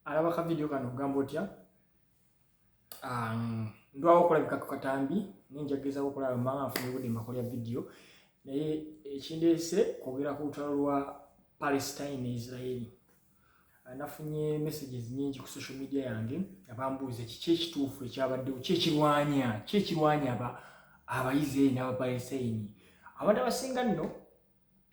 alaba ka video kano gamba otya ndwawo okulabika ku katambi ninjageza okulaba manga afunye obudde mbakolya video naye ekindeese kwogera ku lutalo lwa Palestine ne Israel. Nafunye messages nyingi ku social media yange abambuuza kiki ekituufu ekyabaddewo kyekirwanya abayisirairi n'abapalestine. Abantu abasinga nno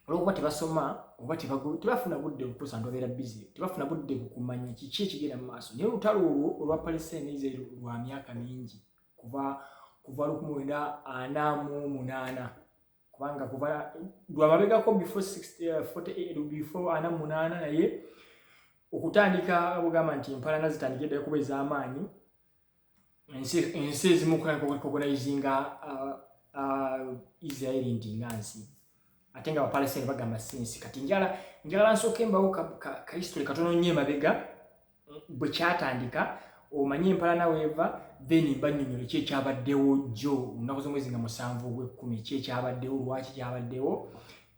olwokuba tebasoma oba tebafuna budde bukusa ntobeera busy tebafuna budde bukumanya kiki ekigenda mu maaso. Naye olutalo olwo olwa Palestine ne Israel lwa myaka mingi kuva 1948 kubanga kuva lwamabegako before 48 naye okutandika bugamba nti empalana zitandikidde kuba ez'amaanyi ensi ezimu kuganizinga Israel nti nga nsi ate nga Abapalestine bagamba sinsi. Kati njagala nsooke mbawo ka history katono nnyo emabega bwe kyatandika omanye empalana weeva then bannyonnyola ki ekyabaddewo jjo lunaku z'omwezi nga 7 ogw'ekkumi ki ekyabaddewo lwaki kyabaddewo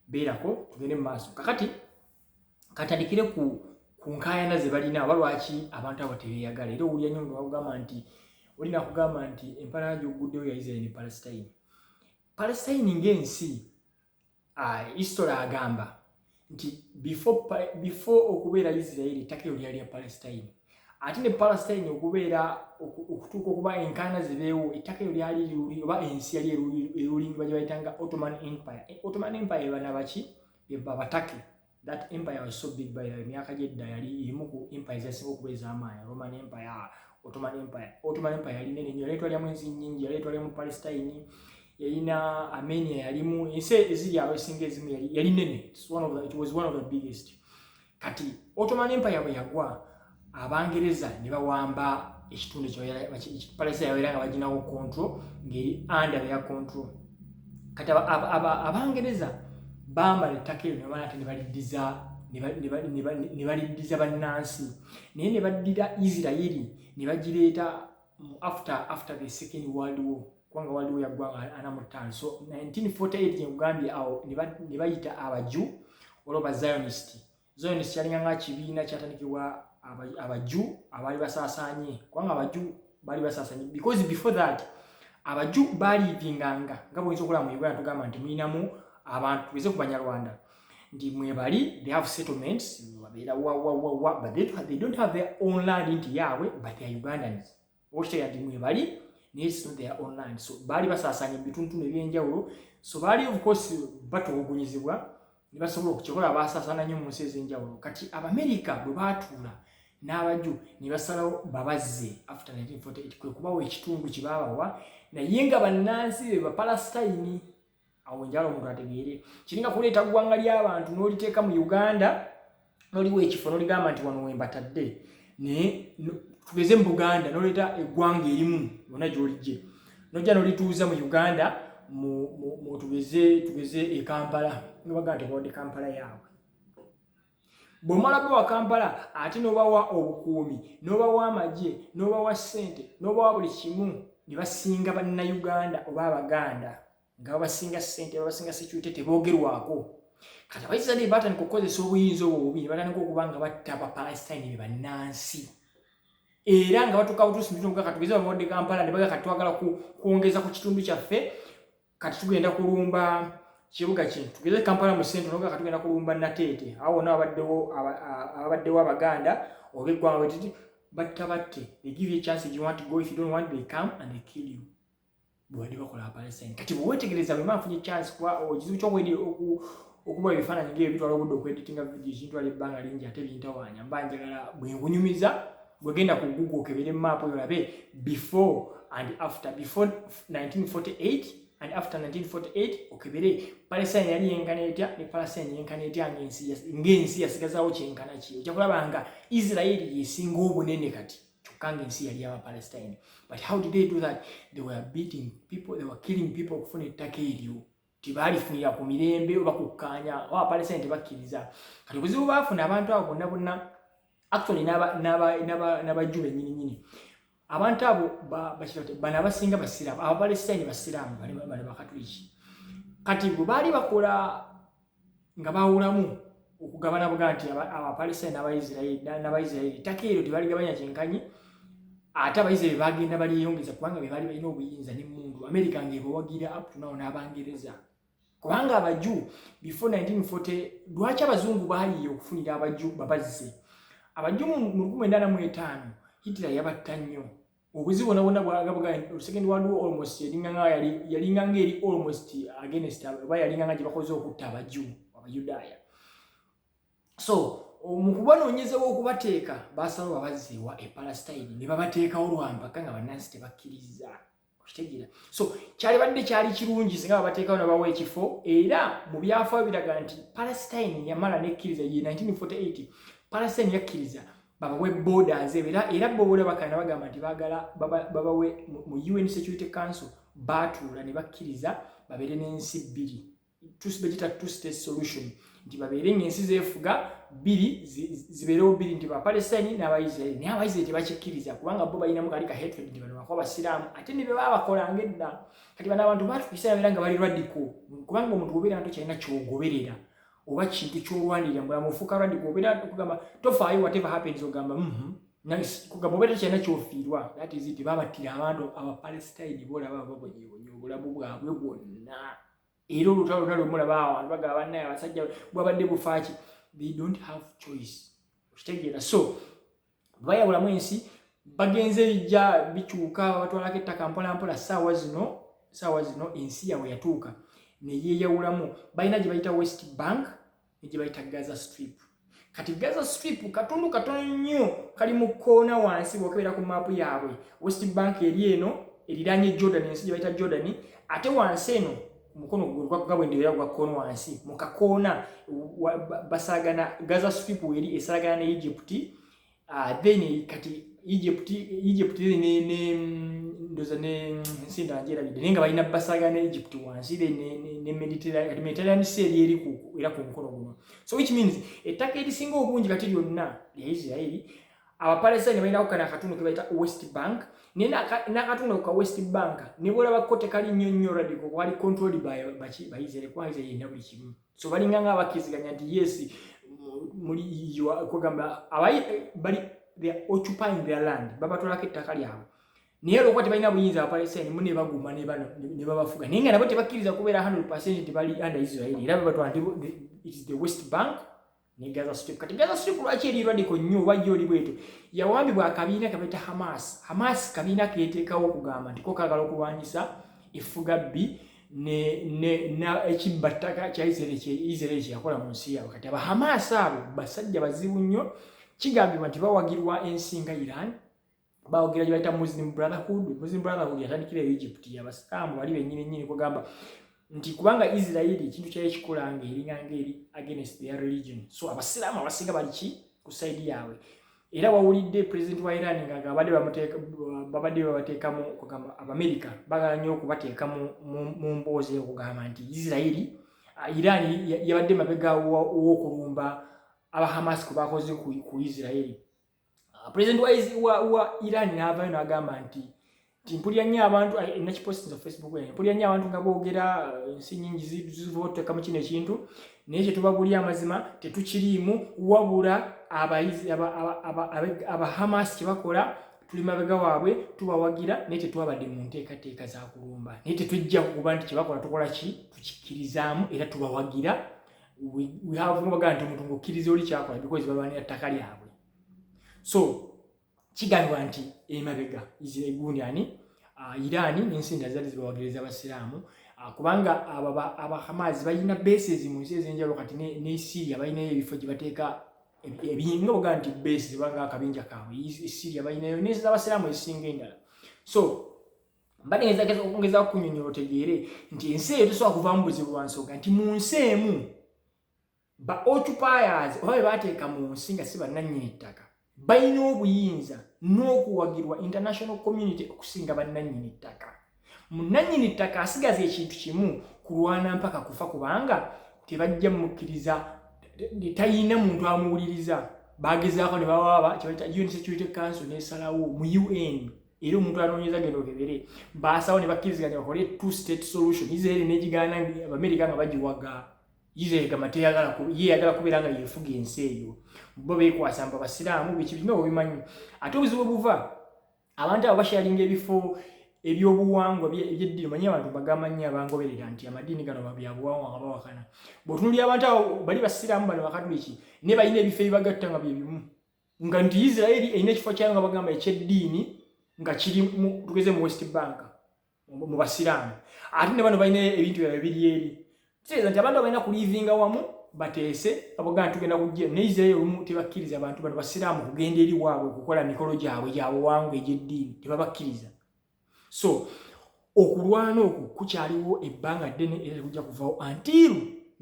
beerako tugende mu maaso. Kakati katandikire ku nkaayana ze balina oba lwaki abantu abo tebeeyagala. Era owulira nnyo bakugamba nti olina kugamba nti empalana gy'oguddewo ya Israel ne Palestine. Palestine ng'ensi history agamba nti before okubeera Israel ettaka eryo lyali lya Palestine. Ate ne Palestine okubeera okutuuka okuba enkaayana zibeewo ettaka eryo lyali liri oba ensi yali erulingibwa gye bayitanga Ottoman Empire. Ottoman Empire bana baki Abatake. That empire was so big by the myaka gyedda yali emu ku empires ezisinga okuba ez'amaanyi. Roman Empire, Ottoman Empire. Ottoman Empire yali nene nnyo, yali etwaliramu ensi nnyingi, yali etwaliramu Palestine, yalina Armenia, yalimu ensi eziri awo esinga ezimu yali nene. It was one of the biggest. Kati Ottoman Empire bwe yagwa Abangereza ne bawamba ekitundu ekyo Palestine yabeera nga baginawo control ng'eri under their control. Kati Abangereza bambala ettaka eryo ne ate ne baliddiza bannansi naye ne baddira Israel ne bagireeta after the Second World War kubanga World War yaggwanga 45. So 1948 yegambye awo ne bayita Abaju olwoba Zionist yalinga nga kibiina kyatandikibwa Abaju abaali basaasaanye kubanga Abaju baali basaasaanye because before that Abaju baalivinganga nga bw'oyinza okulaba mu Uganda tugamba nti mulinamu abantu tuweze ku Banyarwanda nti mwebali they have settlements babeera but they don't have their own land nti yaabwe but they are Ugandans. Okitegeera nti mwebali naye it's not their own land. So baali basaasaanya mu bitundu ebyenjawulo. So baali of course batulugunyizibwa ne basobola okukikola basaasaana nnyo mu nsi ez'enjawulo. Kati Abamerika bwe baatuula n'Abaju ne basalawo babazze after 1948 kwe kubawa ekitundu kye baabawa naye nga bannansi be Bapalestine. Awo njalo omuntu ategeere kiringa kuleeta ggwanga ly'abantu n'oliteeka mu Uganda n'oliwa ekifo n'oligamba nti wano wembatadde ne tugeze mu Buganda n'oleeta eggwanga erimu yonna gy'olijje n'ojja n'olituuza mu Uganda tugeze e Kampala n'obaga nti bawadde Kampala yaabwe. Bw'omala bawa Kampala ate n'obawa obukuumi n'obawa amagye n'obawa ssente n'obawa buli kimu ne basinga bannayuganda oba Abaganda nga basinga ssente basinga security teboogerwako. Kati Abayisirayiri batandika okukozesa obuyinza obwo bubi batandika okuba nga batta Abapalestine be bannansi era nga batuuka butuusi mu bitundu kati tugeze babawadde Kampala ne baga kati twagala kwongeza ku kitundu kyaffe kati tugenda kulumba kibuga kino tugeze Kampala mu sente noga kati tugenda kulumba Nateete awo wonna abaddewo Abaganda oba eggwanga bwe batte they give you a chance if you want to go, if you don't want they come and they kill you. Bwadi bakola Palestine. Kati bwetegereza bwe mafunye chance kwa okizibu ky'okwedi okuba ebifaananyi ng'ebitwala obudde okweditinga video kintwala ebbanga lingi ate bintawanya mba njagala bwe nkunyumiza bwegenda ku Google okebere map oyo olabe before and after. Before 1948 and after 1948 okebere Palestine yali yenkana etya ne Palestine yenkana etya ng'ensi yasigazaawo kyenkana ki. Ojja kulaba nga Israel yesinga obunene kati kyokka ng'ensi yali y'Abapalestine. But how did they do that? They were beating people, they were killing people okufuna ettaka eryo. Tebalifunira ku mirembe oba kukkaanya Abapalestine tebakkiriza. Kati obuzibu baafuna abantu abo bonna actually n'Abaju bennyini abantu abo bano abasinga basiraamu Abapalestine basiraamu bali bakatuliki. Kati bwe baali bakola nga baawulamu okugabana buga nti Palestine n'Abayisirayiri ettaka eryo tebaligabanya kyenkanyi ate Abayisirayiri bagenda baliyongeza kubanga be bali balina obuyinza n'emmundu America ng'ebawagira up to now n'Abangereza kubanga Abaju before 1940 lwaki Abazungu baaliyo okufunira Abaju babazze Abaju mu 1945 Hitler yabatta nnyo obuzibu bwonna bwagabuga second world war almost yalinganga eri almost against yalinganga gye bakoze okutta Abaju Abayudaaya so mu kubanoonyezawo okubateeka basalawo babazzeewa Palestine ne babateekawo lwampaka nga bannansi tebakkiriza okitegeera so kyali kirungi singa babateekawo nabawa ekifo era mu byafaayo biraga nti Palestine yamala nekkiriza ye 1948 Palestine yakkiriza babawe borders era bo bakana bagamba nti baagala babawe mu UN Security Council baatuula ne bakkiriza babeere n'ensi bbiri two state solution nti babeere ng'ensi zeefuga bbiri zibeerewo bbiri nti Palestine n'Abayisirayiri naye Abayisirayiri tebakikkiriza kubanga bo balinamu kali ka hatred nti bano bakuba Basiraamu ate ne bye baba bakolanga edda kati bano abantu baatukwisa babeera nga bali radical kubanga omuntu obeera nto kyalina kyogoberera oba kintu kyolwanirira mulamu ofuuka radical obeera kugamba tofaayo whatever happens ogamba kugamba obeera kyalina kyofiirwa that is it babattira abantu Abapalestine boolaba babonyeebonye obulamu bwabwe bwonna era olutalo lwonna lwemulaba abantu bagaba bannaye abasajja bwabadde bufaaki they don't have choice okitegeera so bayawulamu ensi bagenze bijja bikyuka batwalako ettaka mpolampola ssaawa zino ensi yawe yatuuka neyeeyawulamu balina gye bayita West Bank ne gye bayita Gaza Strip kati Gaza Strip katundu katono nnyo kali mu kkoona wansi bw'okebera ku maapu yaabwe West Bank eri eno eriraanye Jordan ensi gye bayita Jordan ate wansi eno mukono gwabwendeera gwa kkoona wansi mu kakoona basagana Gaza Strip eri esagana ne Egypt then kati Egypt ndoza ne nsinda njerabidde naye nga balina basagana ne Egypt wansi ne Mediterranean Sea eri era ku mukono guno so which means ettaka erisinga obungi kati lyonna lya Israeli Abapalestine balina okukana akatundu ke bayita West Bank n'akatundu ka West Bank ne bolabako tekali nnyo radical kwali controlled by Israel kwa Israel yenna buli kimu so balinganga abakkiziganya nti yes muli kugamba bali they are occupying their land babatwalako ettaka lyabwe naye olwokuba tebalina buyinza Abapalestine mu ne baguma ne babafuga naye nga nabo tebakkiriza kubeera 100% nti bali under Israel era babatwala nti it is the West Bank ne Gaza Strip kati Gaza Strip lwaki eri radical nnyo wajja oli bweto yawambibwa akabiina kabayita Hamas kabiina keeteekawo okugamba nti ko kaagala okulwanyisa effuga bbi ekibbattaka kya Israel kyeyakola mu nsi yaabwe kati Hamas abo basajja bazibu nnyo kigambibwa nti bawagirwa ensi nga Iran bawagira gye bayita Muslim Brotherhood yatandikira Egypt abasiraamu bali bennyini kugamba nti kubanga Israel ekintu kyali kikolanga eringanga eri against their religion so abasiraamu abasinga bali ku side yaabwe era wawulidde president wa Iran nga babadde babateekamu kugamba Abamerika bagala nnyo okubateeka mu mboozi okugamba nti Iran yabadde mabega w'okulumba Hamas kwe bakoze ku Israel president wa Iran n'avaayo n'agamba nti mpulira nnyo abantu nakipostinze ku Facebook mpulira nnyo abantu nga boogera ensi nnyingi ziva otuteekamu kino ekintu naye kye tubabulya amazima tetukiriimu wabula aba Hamas kye bakola tuli mabega waabwe tubawagira naye tetwabadde mu nteekateeka za kulumba naye tetujja kukuba nti kye bakola tukola ki tukikkirizaamu era tubawagira we have mubaga nti omuntu ng'okkiriza oli kyakola because balwanira ttaka lyabwe so kigambibwa nti emabega Iran n'ensi endala zaali zibawagiriza abasiraamu kubanga aba Hamas balina bases mu nsi ez'enjawulo kati ne Syria balinayo ebifo gye bateeka ebinga oga nti base zibanga akabinja kaabwe Syria balinayo n'ensi z'abasiraamu ezisinga endala so mbadde ngezageza okwongeza okunyonyola otegeere nti ensi eyo tesobola kuvaamu buzibu bwa nsonga nti mu nsi emu ba occupiers oba bateeka mu nsi nga si bannannyini ttaka balina obuyinza n'okuwagirwa international community okusinga bannannyini ttaka munnannyini ttaka asigaza ekintu kimu kulwana mpaka kufa kubanga tebajja mukkiriza tayina muntu amuwuliriza bagezaako ne bawaaba kyebayita UN Security Council n'esalawo mu UN era omuntu anoonyeza genda okebere baasawo ne bakkiriziganya bakole two state solution Israel n'egigaana Abamerika nga bagiwaga Israel gamate yagala kubeera nga yefuga ensi eyo bo beekwasa mpa basiraamu biki bino bimanyi ate obuzibu buva abantu abo bashalinga ebifo ebyobuwangwa ebyeddiini manyi abantu bagamanyi abangoberera nti amadini gano babyabuwangwa nga bawakana bw'otunuulira abantu abo bali basiraamu bano bakatuliki ne balina ebifo ebibagatta nga bye bimu nga nti Israel erina ekifo kyayo nga bagamba ekyeddiini nga kiri tugeze mu West Bank mu basiraamu ate ne bano balina ebintu byabwe biri eri kitegeeza nti abantu balina kulivinga wamu bateese abaganda tugenda kujja ne Israel olumu tebakkiriza abantu bano basiraamu kugenda eri waabwe okukola mikolo gyabwe gyabuwangwa egyeddiini tebabakkiriza so okulwana okwo kukyaliwo ebbanga ddene era kujja kuvaawo until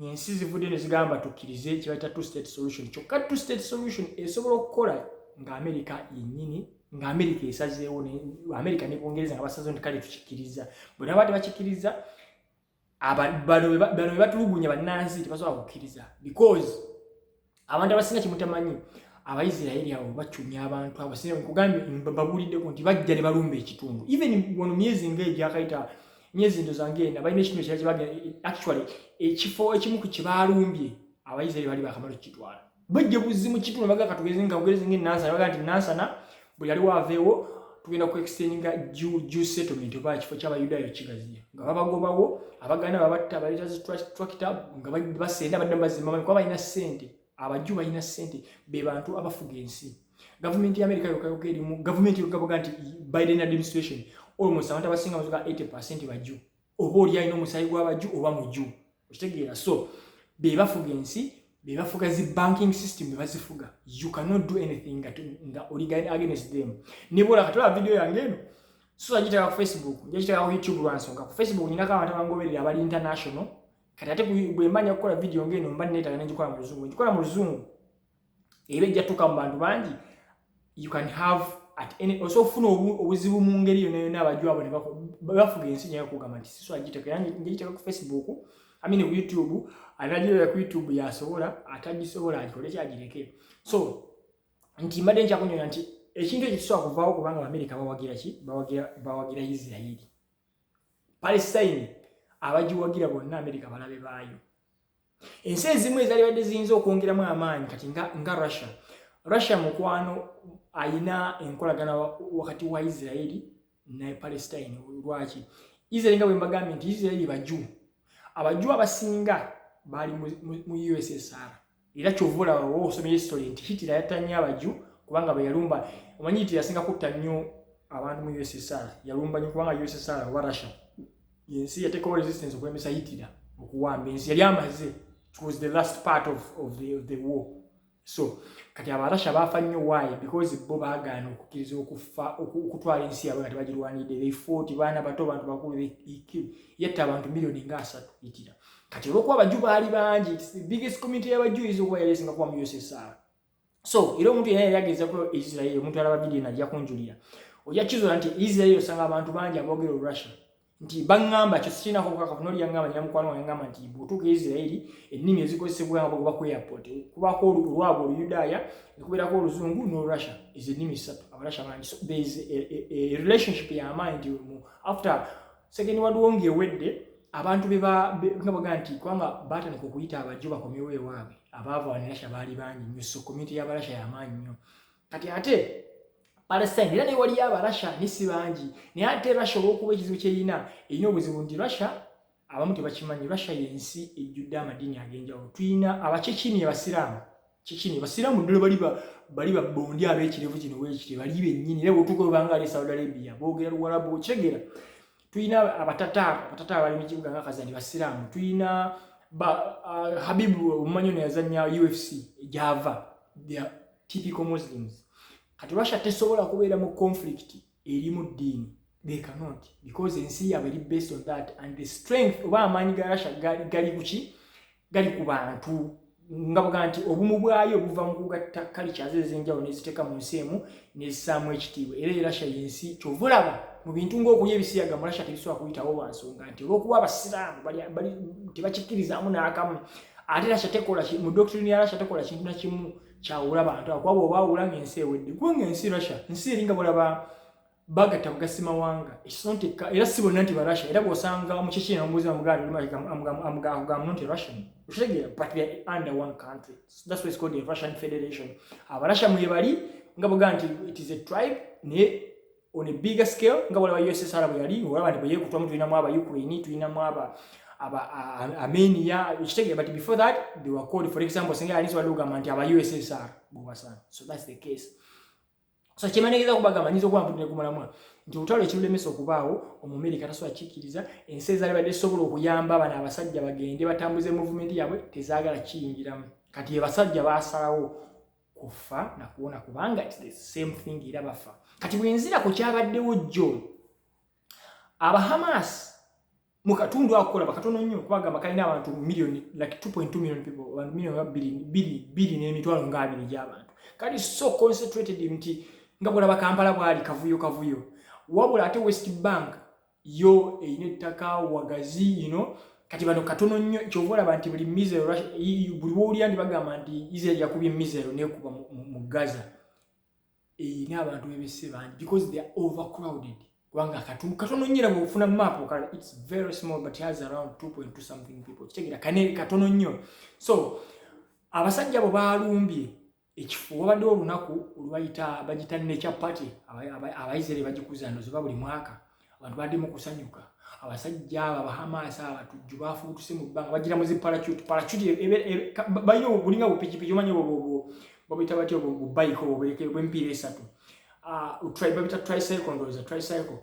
ensi zivudde ne zigamba tukkirize kyebayita two state solution kyokka two state solution esobola okukola nga Amerika yennyini nga Amerika esazeewo Amerika ne Bungereza nga basazeewo nti kale tukikkiriza bwe naba tebakikkiriza bano be batulugunya bannansi tebasobola kukkiriza because abantu abasinga kimutamanyi Abaisirairi abo bacunya abantu abasinga nkugambye babuliddeko nti bajja ne balumba ekitundu even wano myezi ng'egyakaita myezi ndozange na balina ekintu kyabagenda actually ekifo ekimu ku kibalumbye Abaisirairi bali bakamala kitwala bajja buzimu kitundu baga katugeze nga ugereze ng'Nansana baga nti Nansana bwe yali waveewo tugenda ku extendinga Jew settlement oba ekifo ky'Abayudaaya kigaziya nga babagobawo abaganda babatta baleta tractor nga basenda badde bazimama kwa balina ssente abajju balina ssente be bantu abafuga ensi government ya America yokayoka erimu government yokavuga nti Biden administration almost abantu abasinga bazuka 80% bajju oba oli alina omusayi gw'abajju oba mujju okitegeera so be bafuga ensi be bafuga zi banking system be bazifuga you cannot do anything nga oli against them nibola katola video yange eno so ajita ku Facebook njita ku YouTube lwansonga ku Facebook nyina ka abantu abangoberera abali international kati ate bwe mbanya kukola video ngeno mba netaga njikola mu luzungu njikola mu luzungu ebe jatuka mu bantu bangi you can have at any also funa obuzibu mu ngeri yo n'abajju abo ne bafuga ensi nyayo kugamba nti so ajita kyanyi njita ku Facebook amine ku YouTube anajiyo ku YouTube yasobola atagisobola akole kyagireke so nti mbadde nja kunyonya nti ekintu ekisobola kuvaawo kubanga America bawagira Israel Palestine abajiwagira bonna America balabe baayo ensi ezimu ezali badde ziyinza okwongeramu amaanyi kati nga Russia mukwano ayina enkolagana wakati wa Israel ne Palestine lwaki Israel nga bwe mbagambye nti Israel abajju abasinga bali mu USSR era kyovula osomye history nti Hitler yatanya abajju kubanga bwe yalumba omanyi nti yasinga kutta nnyo abantu mu USSR yalumba nnyo kubanga USSR wa Russia yensi yateekawo resistance okwemesa Hitler okuwamba ensi yali amaze it was the last part of the war so kati abarasha bafa nnyo why because bo baagaana okukkiriza okufa okutwala ensi yabwe kati bagirwanidde they fought baana bato bantu bakulu yatta abantu miliyoni nga 3 Hitler kati olwokuba abajju baali bangi the biggest community y'abajju is okuba yali esinga kuba mu USSR so era omuntu yenna yageza ko Israel omuntu alaba video najja kunjulira ojja kizola nti Israel osanga abantu bangi aboogera Russia nti bangamba kyo sina ko kafunoli yangamba nyamukwano yangamba nti butuka Israel ennimi ezikozesebwa nga bagoba ku airport kubako olwabo Oluyudaaya nekubera oluzungu no Russia is ennimi satu abarasha bangi so there is a relationship ya mind after second world war ngewedde abantu nga baga nti kwanga batandika okuyita abajju bakomyewo ewaabwe abaava wanirasha baali bangi nnyo so community y'abarasha y'amaanyi nnyo kati ate Palestine era ne wali abarasha nisi bangi naye ate Russia olw'okuba ekizibu kyeyina erina obuzibu nti Russia abamu tebakimanyi Russia yensi ejjudde amadini ag'enjawulo tuyina abachechini abasiraamu ddala bali babbondi ab'ekirevu kino weekiri bali bennyini era bw'otuuka obanga ali Saudi Arabia boogera Luwarabu okitegeera tuyina abatataara bali mu kibuga nga Kazandi basiraamu tuyina Habibu omumanyi ono yazannya UFC Java they are typical Muslims kati Russia tesobola kubeera mu conflict eri mu ddiini they cannot because ensi yabwe eri based on that and the strength oba amaanyi ga Russia gali ku bantu nga baga nti obumu bwayo buva mu kugatta cultures ez'enjawulo neziteeka mu nsi emu nezissaamu ekitiibwa era Russia yensi kyovulaba mu bintu ng'okulya ebisiyaga mu Russia tebisobola kuyitawo wansonga nti olw'okuba abasiraamu tebakikkirizamu n'akamu ate Russia tekola mu doctrine ya Russia tekola kintu na kimu kyawula bantu akwabo obaawula ng'ensi ewedde kubanga ensi Russia nsi eringa bulaba bagatta bugasima wanga ekisonte era si bonna nti ba Russia era bw'osanga mu kiki n'omubuuzi amuganda amugamba not Russian ushegera but they are under one country. So that's why it's called the Russian Federation. Russia mwebali nga buganda nti it is a tribe ne on a bigger scale nga wala USSR bwali wala bali baye kutwa mtu ina mwaba Ukraine tuina mwaba Armenia ushegera but before that they were called for example singa alizo walugamba nti aba USSR bwasana. So that's the case. So chimanegeza kubagamba nizo kwa mputire kumalamwa nti utalo ekirulemesa okubaawo omumerika taso akikiriza enseza libadde sobola okuyamba abana abasajja bagende batambuze movement yabwe tezaagala kiyingiramu kati abasajja basalawo kufa na kuona kubanga it's the same thing era bafa kati bwenzira ku kyabaddewo jjo Hamas mukatundu akola bakatono nnyo kubagamba kalina abantu million like 2.2 million people 1 million billion n'emitwalo nga 2 gy'abantu kati so concentrated nti nga bwalaba Kampala bwali kavuyo wabula ate West Bank yo eyine ettaka wagazi kati bano katono nnyo kyovola bantu buli mizero buli wulya ndi bagamba nti Israel yakubye mizero nekuba mu Gaza eyina abantu bebese bangi because they are overcrowded kubanga katono nnyo mu kufuna map kala it's very small but has around 2.2 something people kitegera katono nnyo. So abasajja bo balumbye ekifo wabadde olunaku olwayita bagita nature party abayizere bagikuza ndozo buli mwaka abantu badde mu kusanyuka abasajja Hamas abatujju bafuutuse mu bbanga bagira muzi parachute bayino bulinga bupikipiki omanye babita batyo bike bwempira esatu babita tricycle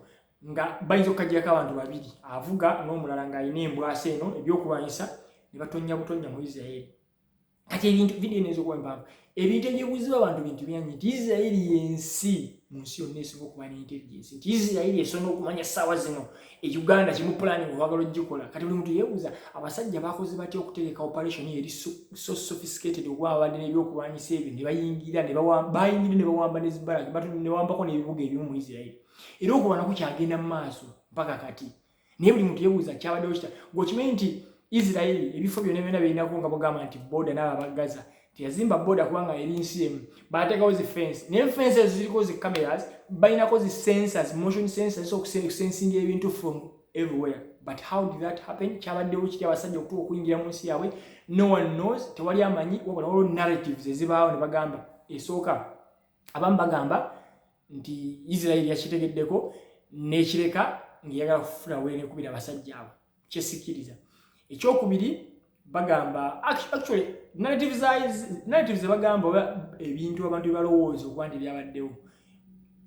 nga bayinza okajjako abantu babiri avuga n'omulala ng'alina embwasa eno ebyokulwanyisa ne batonya butonya mu Israel. Kati ebintu video nezo kwamba ebintu ebyebuzibwa abantu bintu byanyi nti Israel yensi munsi yonna esinga okuba n'intelligence nti Israel esona okumanya ssaawa zino Uganda kimu planning obagala ogikola kati buli muntu yeebuuza abasajja bakoze batya okutegeka operation eri so sophisticated okwabadde n'ebyokulwanyisa ebyo ne bayingira ne bawamba n'ezibalagi ne bawambako n'ebibuga ebimu mu Israel era okuba nako kyagenda mu maaso mpaka kati naye buli muntu yeebuuza kyabaddewo kita ng'okimanyi nti Israel ebifo byonna byonna birinako nga bagamba nti boda n'aba Gaza tiyazimba boda kubanga eri nsi emu bateekawo zi fence naye fences ziriko zi cameras balinako zi sensors motion sensors okusensinga ebintu from everywhere but how did that happen kyabaddewo kitya abasajja okutuuka okuyingira mu nsi yaabwe no one knows tewali amanyi wabula waliwo narratives ezibaawo ne bagamba esooka abamu bagamba nti Israel yakitegeddeko n'ekireka ng'eyagala kufuna weenekubira abasajja abo kyesikiriza. Ekyokubiri bagamba actually narratives bagamba oba ebintu abantu balowooza okuba nti byabaddewo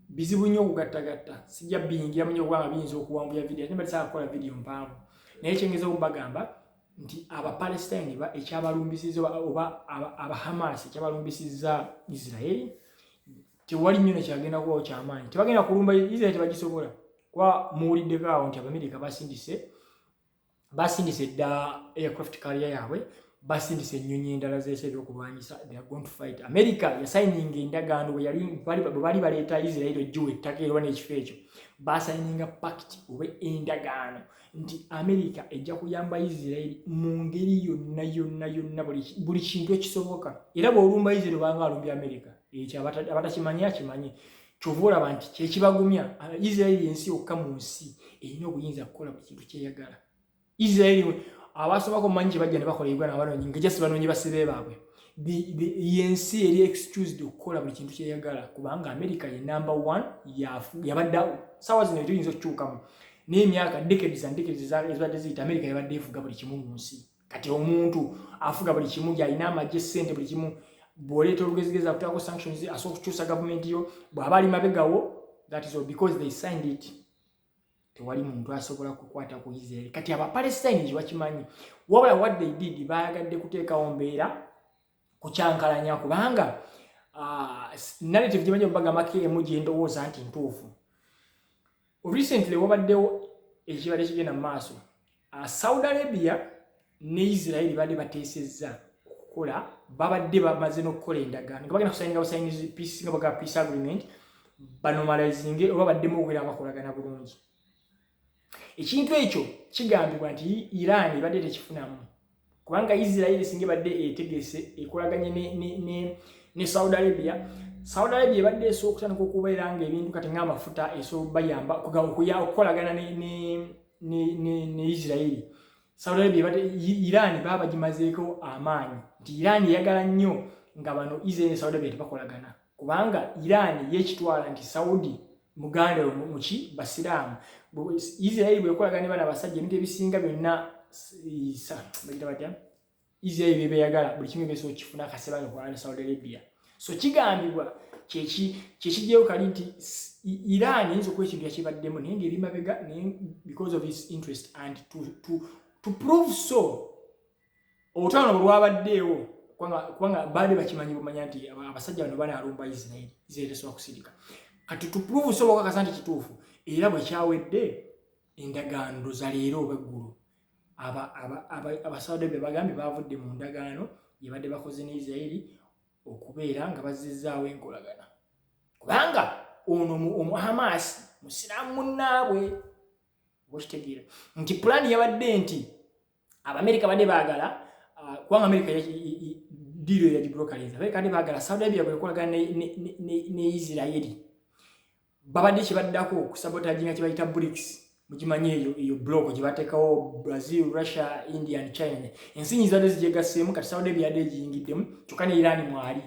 bizibu nnyo okugattagatta sijja biyingira mu nnyo okubanga biyinza okuwambuya video ate balisaa kukola video mpanvu naye kyengeza okubagamba nti Palestine ekyabalumbisiza oba Hamas ekyabalumbisiza Israel tewali nnyo nekyagenda kubawo kyamaanyi tebagenda kulumba Israel tebagisobola kuba muwuliddeko awo nti Abamerika basindise dda aircraft carrier yaabwe basindise ennyonyi endala z'ese ebyokulwanyisa they are going to fight. America yasayininga endagaano bwe bali baleeta Israel ojjiwa ettaka era n'ekifo ekyo basayininga pact oba endagaano nti America ejja kuyamba Israel mu ngeri yonna buli kintu ekisoboka era bw'olumba Israel obanga alumbye America ekyo abatakimanyi akimanyi kyova olaba nti kyekibagumya Israel yensi yokka mu nsi erina obuyinza kukola buli kintu kyeyagala. Israel abasobako manyi kibajja ne bakola Uganda abalonyi ngejasi banonyi basibe baabwe yensi eri excused okukola buli kintu kyeyagala kubanga America ye number 1 yabaddawo sawa zino tuyinza okukyukamu n'emyaka decades ezibadde ziyita America yabadde efuga buli kimu mu nsi kati omuntu afuga buli kimu gy'alina amagye ssente buli kimu bw'oleeta olugezigezi akutaako sanctions asobola okukyusa gavumenti yo bw'aba ali mabegawo that is all because they signed it. Tewali muntu asobola kukwata ku Israel kati Palestine kibakimanyi wabula what they did bayagadde kuteekawo mbeera kukyankalanya kubanga narrative gye bajja bagamako emu gye ndowooza nti ntuufu. Recently wabaddewo ekibadde kigenda mu maaso Saudi Arabia ne Israel badde bateesezza okukola babadde bamaze n'okukola endagaano nga bagenda kusayinga peace nga baga peace agreement banomalizinge oba baddemu okubeera bakolagana bulungi. Ekintu ekyo kigambibwa nti Iran ibadde tekifunamu kubanga Israel singa badde etegese ekolaganye ne Saudi Arabia Saudi Arabia badde esokutandika okubeera nga ebintu kati ng'amafuta bayamba okukolagana ne Israeli. Saudi Arabia Iran babagimazeeko amaanyi nti Iran yagala nnyo nga bano Israel ne Saudi Arabia tebakolagana kubanga Iran yekitwala nti Saudi muganda muki basiraamu. Israel bwekolagana ne bana basajja ebintu ebisinga byonna bagita batya Israel bebeyagala buli kimu beso kifuna kasebanga kwa Saudi Arabia. So kigambibwa kyekijjeyo kali nti Iran yinza okuba ekintu yakibaddemu naye ng'eri mabega because of his interest and to prove so olutalo bwe lwabaddeewo kubanga baali bakimanyi bumanya nti abasajja bano banaalumba Israel tesobola kusirika kati to prove so bakakasa nti kituufu era bwe kyawedde endagaano za leero oba eggulu Abasaudi Arabia bagambye baavudde mu ndagaano gye badde bakoze ne Israel okubeera nga bazizzaawo enkolagana kubanga ono Hamas musiraamu munnaabwe bwekitegeera nti pulaani yabadde nti Abamerika badde baagala kubanga Amerika diiro yagibrokaliza Abamerika badde baagala Saudi Arabia bwekolagana ne Israel babadde kibaddako okusabotaginga kye bayita BRICS mukimanyi eyo block gye bateekawo Brazil, Russia, India and China. Ensinyi zadde zijegaseemu kati Saudi Arabia yadde giyingiddemu kyokka ne Iran mwali.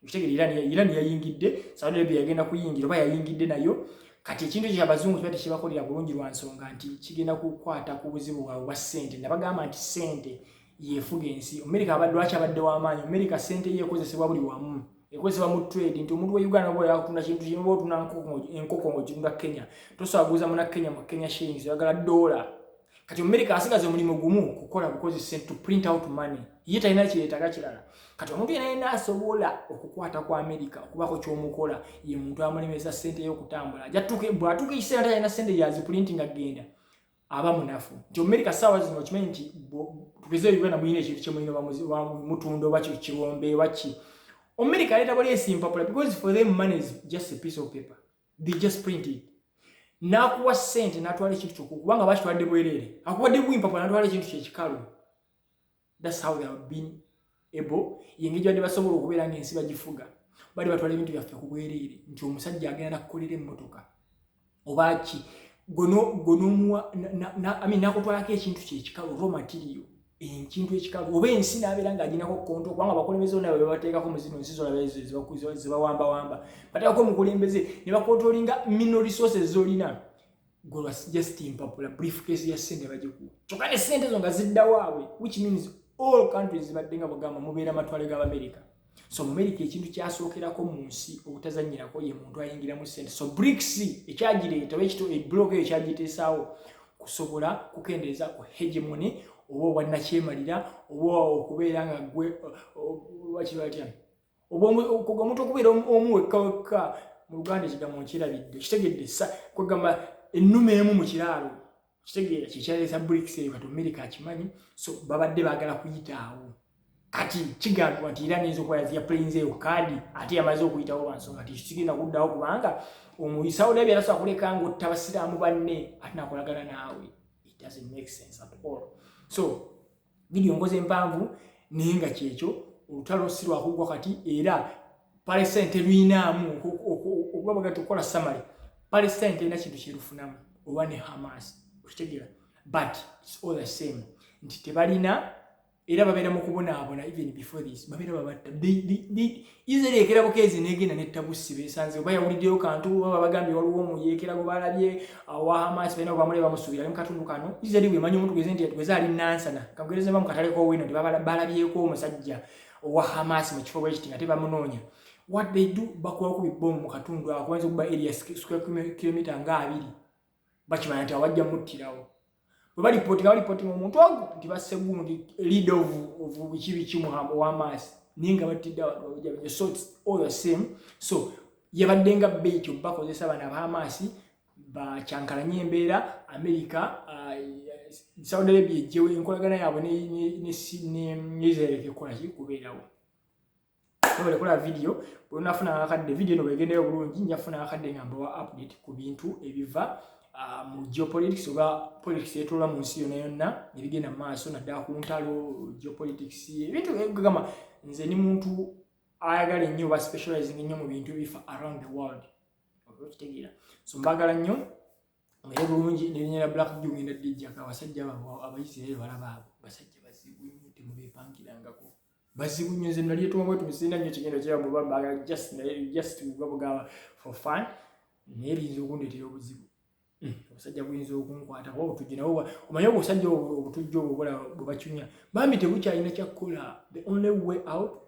Ekitegeera Iran yayingidde, Saudi Arabia yagenda kuyingira oba yayingidde nayo. Kati ekintu ky'abazungu kibadde kibakolera bulungi lwa nsonga nti kigenda kukwata ku buzibu bwabwe bwa ssente. Nabagamba nti ssente yeefuga ensi. Amerika abadde lwaki abadde w'amaanyi. Amerika ssente ye ekozesebwa buli wamu. Ekozesebwa mu trade nti omuntu wa Uganda bwe yakutunda kintu kimu bw'otunda enkoko ng'ogitunda Kenya tosobola kuguza muna Kenya mu Kenya shillings oyagala $. Kati Amerika asigaze omulimu gumu kukola bukozi sente to print out money ye talina kireetaga kirala kati omuntu yenna asobola okukwata ku Amerika okubako ky'omukola ye muntu amulemesa ssente y'okutambula bw'atuuka ekiseera talina ssente yaziprinting agenda aba munafu nti Amerika ssaawa zino okimanyi nti tugeze Uganda muyina ekintu kyemulina mutunda oba kirombe waki America later body is simple because for them money is just a piece of paper. They just print it. Nakuwa sente natwale kintu kyokku kubanga bakitwadde bwerere. Akuwadde bwimpa natwale kintu kyekikalu. That's how they have been able yengejo ade basobola okubeera ng'ensi bagifuga. Bali batwale ebintu byaffe ku bwerere nti omusajja agenda nakukolera emmotoka. Obaki gonomuwa nakutwalako ekintu kyekikalu raw material. Ekintu ekikalu oba ensi n'abeera ng'aginako konto kubanga abakulembeze bonna bwe bateekako mu zino ensi zonna zibawamba bateekako omukulembeze ne bakontrolinga mineral resources z'olina gwe just impapula briefcase ya ssente bagikuwa kyokka ne ssente zo nga zidda waabwe which means all countries zibadde nga bagamba mubeera matwale g'Abamerika. So mu Amerika ekintu kyasookerako mu nsi obutazannyirako ye muntu ayingiramu ssente. So BRICS ekyagireeta block eyo ekyagiteesaawo kusobola kukendeeza ku hegemony oba wannakyemalira oba okubeera nga gwe wakibatya oba omuntu okubeera omu wekka mu Luganda ekigambo nkirabidde kitegedde kwegamba ennume emu mu kiraalo kitegeera kyekyaleesa BRICS eyo kati Amerika akimanyi so babadde baagala kuyitaawo kati kigambibwa nti Iran eyinza okuba yaziya planes eyo kaadi ate yamaze okuyitawo lwa nsonga nti kigenda kuddawo kubanga Saudi Arabia tasobola kuleka ng'otta abasiraamu banne ate nakolagana naawe. It doesn't make sense at all. So video ngoze mpanvu naye nga kyekyo olutalo si lwakugwa kati era Palestine terwinaamu okuba bagati okukola summary. Palestine terina kintu kyerufunamu oba ne Hamas okitegeera but it's all the same nti tebalina era babeera mu kubonaabona even before this babeera babatta Israel ekirabo kezi negenda nettabusi beesanze oba yawuliddeyo kantu baba bagambye waliwo omuyeekera gwe balabye awa Hamas balina bamule bamusuubira mu katundu kano Israel bwe manyi omuntu gweze nti gweze ali nansana kamugereze mu katale k'owino nti balabyeko omusajja owa Hamas mu kifo bwekiti nga tebamunoonya what they do bakuwako bibbomu mu katundu ako kubanza okuba area square kilometer nga 2 bakimanya nti awajja muttirawo bwe balipotinga omuntu ogwo nti bassegundi lead of biki mu Hamas naye nga battidde abantu babujja so it's all the same. So yabadde nga bait bakozesa bana ba Hamas bakyankalanye embeera Amerika Saudi Arabia ejjewo enkolagana yaabwe ne Israel ekola ki kubeerawo. Nobole kola video bwe unafuna akadde video no begendeyo bulungi njafuna akadde ngamba wa update ku bintu ebiva mu geopolitics oba politics etoola mu nsi yonna ebigenda mu maaso naddala ku ntalo geopolitics ebintu egamba nze ni muntu ayagala ennyo ba specializing ennyo mu bintu bifa around the world okitegeera. So mbagala nnyo ngere bulungi n'erinnya Black Joe ngenda dijjaka abasajja babo Abayisirayiri balaba abo basajja bazibu nnyo temubepangirangako bazibu nnyo nze nali etuwa tumusenda nnyo kigendo kyabo muba mbagala just mugaba for fun naye biyinza okundeetera obuzibu obusajja buyinza okunkwata kuba obutujju nabo omanye obusajja obutujju obwo bwe bacunya bambi tebukyalina kyakkola. The only way out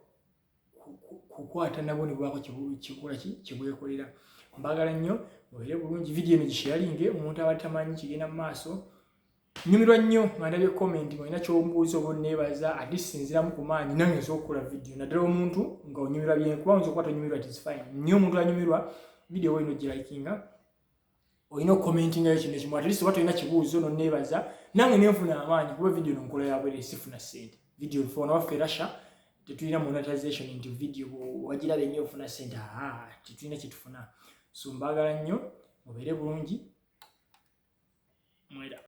kukwata nabo ne bwako kikola kibwekolera. Mbagala nnyo mubeere bulungi. Video eno gisharinge omuntu abatamanyi kigenda mu maaso. Nyumirwa nnyo nga ndabye comment ng'olina ky'ombuuza oba onneebaza ate sinziramu ku maanyi nange nsobola okukola video naddala omuntu nga onyumirwa byenkuba oyinza okuba tonyumirwa tis fine nnyo omuntu anyumirwa video olina ogirikinga olina okukomentingayo kino ekimu at least oba tolina kibuuzo nonneebaza nange nenfuna amaanyi kuba video eno nkola ya bwere sifuna ssente. Video fona waffe Russia tetulina monetization into video wagiraba ennyo ofuna ssente tetulina kyetufuna. So mbagala nnyo mubeere bulungi mwera.